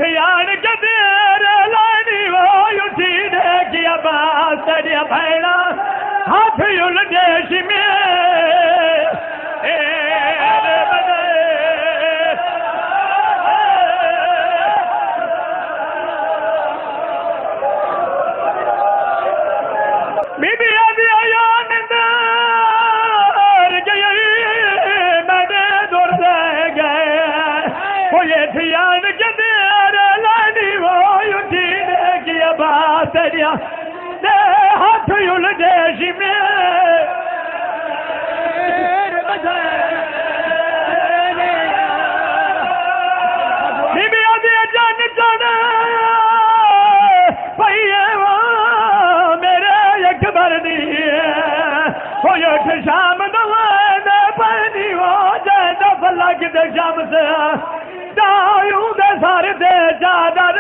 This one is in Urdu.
جان کے دیر لانی وہ اٹھی دے کیا بات تیریا بھیڑا ہاتھ الجیش میں بی بی آدھی آیان اندر گئی میں دور دے گئے وہ یہ تھیان کے دیر لانی وہ اٹھی دے کیا بات تیریا دے ہاتھ الجیش میں بی بی آدھی جان جانا پہیے وہ میرے اکبر دیئے وہ یوٹ شام دوائے پہنی وہ جائے دفلہ کی دے شام سے دائیوں دے سارے دے چادر